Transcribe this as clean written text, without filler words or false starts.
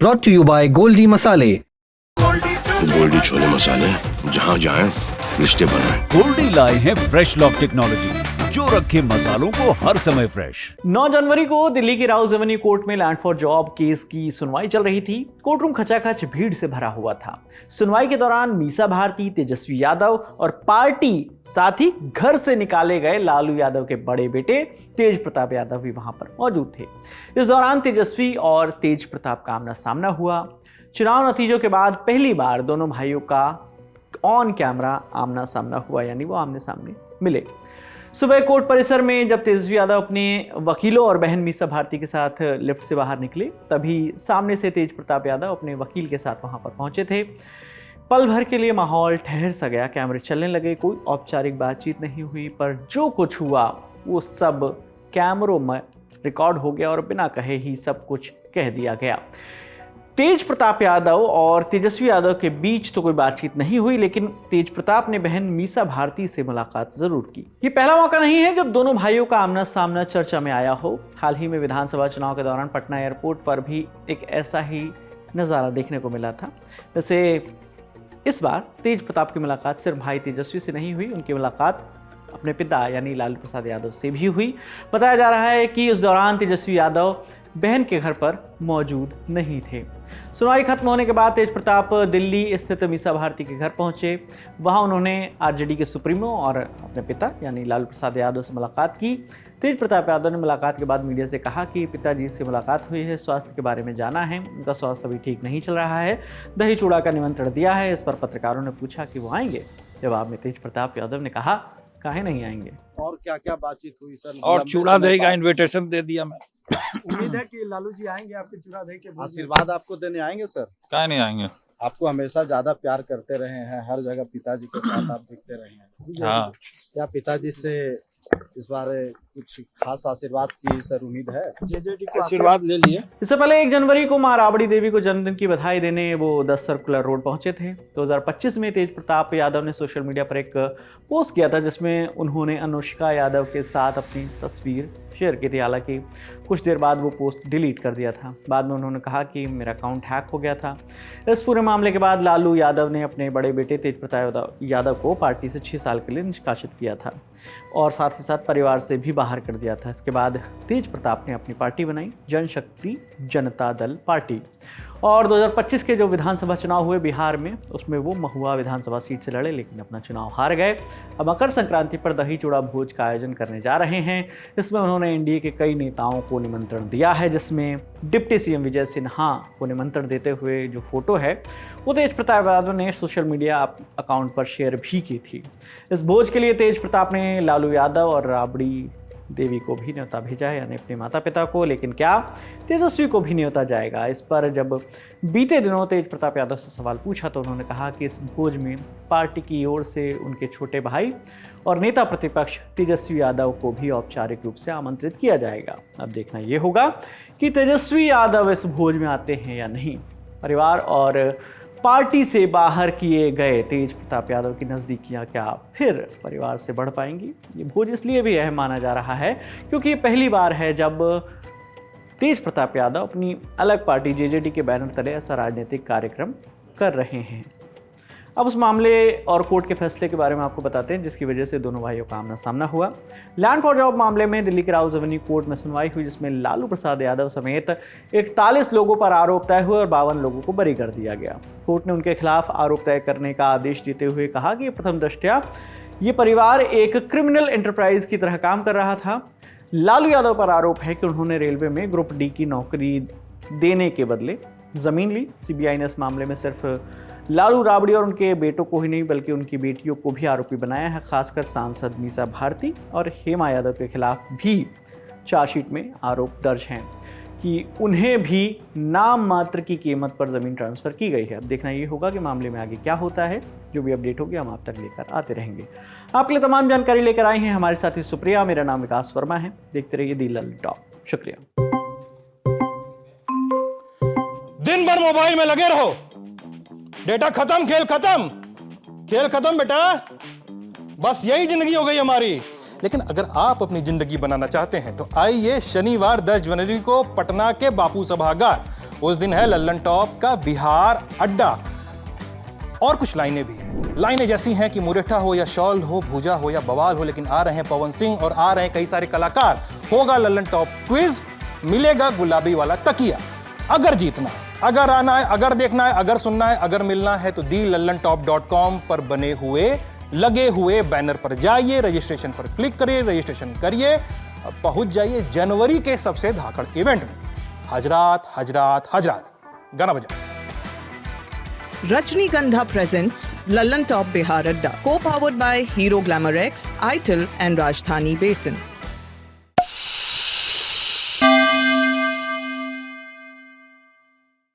brought to you by Goldi Masale। Goldy chole मसाले, जहाँ जाएं रिश्ते बनाएं। गोल्डी लाए हैं फ्रेश लॉक टेक्नोलॉजी, जो रखे मसालों को हर समय फ्रेश। 9 जनवरी को दिल्ली की राउज एवेन्यू कोर्ट में लैंड फॉर जॉब केस की सुनवाई चल रही थी। कोर्टरूम खचाखच भीड़ से भरा हुआ था। सुनवाई के दौरान मीसा भारती, तेजस्वी यादव और पार्टी साथ ही घर से निकाले गए लालू यादव के बड़े बेटे तेज प्रताप यादव भी वहां पर मौजूद थे। इस दौरान तेजस्वी और तेज प्रताप का आमना सामना हुआ। चुनाव नतीजों के बाद पहली बार दोनों भाइयों का ऑन कैमरा आमना सामना हुआ, यानी वो आमने सामने मिले। सुबह कोर्ट परिसर में जब तेजस्वी यादव अपने वकीलों और बहन मीसा भारती के साथ लिफ्ट से बाहर निकले, तभी सामने से तेज प्रताप यादव अपने वकील के साथ वहां पर पहुंचे थे। पल भर के लिए माहौल ठहर सा गया, कैमरे चलने लगे, कोई औपचारिक बातचीत नहीं हुई, पर जो कुछ हुआ वो सब कैमरों में रिकॉर्ड हो गया और बिना कहे ही सब कुछ कह दिया गया। तेज प्रताप यादव और तेजस्वी यादव के बीच तो कोई बातचीत नहीं हुई, लेकिन तेज प्रताप ने बहन मीसा भारती से मुलाकात जरूर की। ये पहला मौका नहीं है जब दोनों भाइयों का आमना सामना चर्चा में आया हो। हाल ही में विधानसभा चुनाव के दौरान पटना एयरपोर्ट पर भी एक ऐसा ही नज़ारा देखने को मिला था। वैसे इस बार तेज प्रताप की मुलाकात सिर्फ भाई तेजस्वी से नहीं हुई, उनकी मुलाकात अपने पिता यानी लालू प्रसाद यादव से भी हुई। बताया जा रहा है कि उस दौरान तेजस्वी यादव बहन के घर पर मौजूद नहीं थे। सुनवाई खत्म होने के बाद तेज प्रताप दिल्ली स्थित मीसा भारती के घर पहुंचे। वहां उन्होंने आरजेडी के सुप्रीमो और अपने पिता यानी लालू प्रसाद यादव से मुलाकात की। तेज प्रताप यादव ने मुलाकात के बाद मीडिया से कहा कि पिताजी से मुलाकात हुई है, स्वास्थ्य के बारे में जाना है, उनका स्वास्थ्य अभी ठीक नहीं चल रहा है, दही चूड़ा का निमंत्रण दिया है। इस पर पत्रकारों ने पूछा कि वो आएंगे। जवाब में तेज प्रताप यादव ने कहा, काहे नहीं आएंगे। और क्या क्या बातचीत हुई सर? और चूड़ा दही का इनविटेशन दे दिया मैं। उम्मीद है कि लालू जी आएंगे आपके चूड़ा दही के आशीर्वाद आपको देने आएंगे सर? काहे नहीं आएंगे। आपको हमेशा ज्यादा प्यार करते रहे हैं, हर जगह पिताजी के साथ आप दिखते रहे हैं। हाँ, क्या पिताजी से इस बार कुछ खास आशीर्वाद की सर उम्मीद है? आशीर्वाद ले लिए। इससे पहले 1 जनवरी को मां राबड़ी देवी को जन्मदिन की बधाई देने वो 10 सर्कुलर रोड पहुंचे थे। 2025 में तेज प्रताप यादव ने सोशल मीडिया पर एक पोस्ट किया था जिसमें उन्होंने अनुष्का यादव के साथ अपनी तस्वीर शेयर की थी। हालांकि कुछ देर बाद वो पोस्ट डिलीट कर दिया था। बाद में उन्होंने कहा कि मेरा अकाउंट हैक हो गया था। इस पूरे मामले के बाद लालू यादव ने अपने बड़े बेटे तेज प्रताप यादव को पार्टी से 6 साल के लिए निष्कासित किया था और साथ ही साथ परिवार से भी बाहर कर दिया था। इसके बाद तेज प्रताप ने अपनी पार्टी बनाई, जनशक्ति जनता दल पार्टी, और 2025 के जो विधानसभा चुनाव हुए बिहार में, उसमें वो महुआ विधानसभा सीट से लड़े, लेकिन अपना चुनाव हार गए। अब मकर संक्रांति पर दही चूड़ा भोज का आयोजन करने जा रहे हैं। इसमें उन्होंने एनडीए के कई नेताओं को निमंत्रण दिया है, जिसमें डिप्टी सीएम विजय सिन्हा को निमंत्रण देते हुए जो फोटो है वो तेज प्रताप यादव ने सोशल मीडिया अकाउंट पर शेयर भी की थी। इस भोज के लिए तेज प्रताप ने लालू यादव और राबड़ी देवी को भी न्योता भेजा है, यानी अपने माता पिता को, लेकिन क्या तेजस्वी को भी न्योता जाएगा? इस पर जब बीते दिनों तेज प्रताप यादव से सवाल पूछा तो उन्होंने कहा कि इस भोज में पार्टी की ओर से उनके छोटे भाई और नेता प्रतिपक्ष तेजस्वी यादव को भी औपचारिक रूप से आमंत्रित किया जाएगा। अब देखना ये होगा कि तेजस्वी यादव इस भोज में आते हैं या नहीं। परिवार और पार्टी से बाहर किए गए तेज प्रताप यादव की नज़दीकियां क्या फिर परिवार से बढ़ पाएंगी? ये भोज इसलिए भी अहम माना जा रहा है क्योंकि ये पहली बार है जब तेज प्रताप यादव अपनी अलग पार्टी जेजेडी के बैनर तले ऐसा राजनीतिक कार्यक्रम कर रहे हैं। अब उस मामले और कोर्ट के फैसले के बारे में आपको बताते हैं जिसकी वजह से दोनों भाइयों का आमना सामना हुआ। लैंड फॉर जॉब मामले में दिल्ली के राउज एवेन्यू कोर्ट में सुनवाई हुई, जिसमें लालू प्रसाद यादव समेत 41 लोगों पर आरोप तय हुए और 52 लोगों को बरी कर दिया गया। कोर्ट ने उनके खिलाफ आरोप तय करने का आदेश देते हुए कहा कि प्रथम दृष्टया ये परिवार एक क्रिमिनल एंटरप्राइज की तरह काम कर रहा था। लालू यादव पर आरोप है कि उन्होंने रेलवे में ग्रुप डी की नौकरी देने के बदले जमीन ली। सीबीआई ने इस मामले में सिर्फ लालू राबड़ी और उनके बेटों को ही नहीं बल्कि उनकी बेटियों को भी आरोपी बनाया है। खासकर सांसद मीसा भारती और हेमा यादव के खिलाफ भी चार्जशीट में आरोप दर्ज हैं कि उन्हें भी नाम मात्र की कीमत पर ज़मीन ट्रांसफ़र की गई है। अब देखना ये होगा कि मामले में आगे क्या होता है। जो भी अपडेट होगी हम आप तक लेकर आते रहेंगे। आपके लिए तमाम जानकारी लेकर आई हैं हमारे साथी सुप्रिया। मेरा नाम विकास वर्मा है। देखते रहिए दी लल टॉप। शुक्रिया। दिन भर मोबाइल में लगे रहो, डेटा खत्म, खेल खत्म, खेल खत्म बेटा। बस यही जिंदगी हो गई हमारी। लेकिन अगर आप अपनी जिंदगी बनाना चाहते हैं तो आइए शनिवार 10 जनवरी को पटना के बापू सभागार उस दिन है लल्लन टॉप का बिहार अड्डा। और कुछ लाइनें भी हैं। लाइनें जैसी हैं कि मुरेठा हो या शॉल हो, भूजा हो या बवाल हो, लेकिन आ रहे हैं पवन सिंह और आ रहे हैं कई सारे कलाकार। होगा लल्लन टॉप क्विज, मिलेगा गुलाबी वाला तकिया। अगर जीतना है, अगर आना है, अगर देखना है, अगर सुनना है, अगर मिलना है तो thelallanTop.com पर बने हुए लगे हुए बैनर पर जाइए, रजिस्ट्रेशन पर क्लिक करिए, रजिस्ट्रेशन करिए और पहुंच जाइए जनवरी के सबसे धाकड़ इवेंट में। हजरात हजरात हजरात, गाना बजाओ। Rajnigandha presents Lallan Top Bihar Adda, co-powered by Hero Glamour X, ITIL and Rajdhani Basin.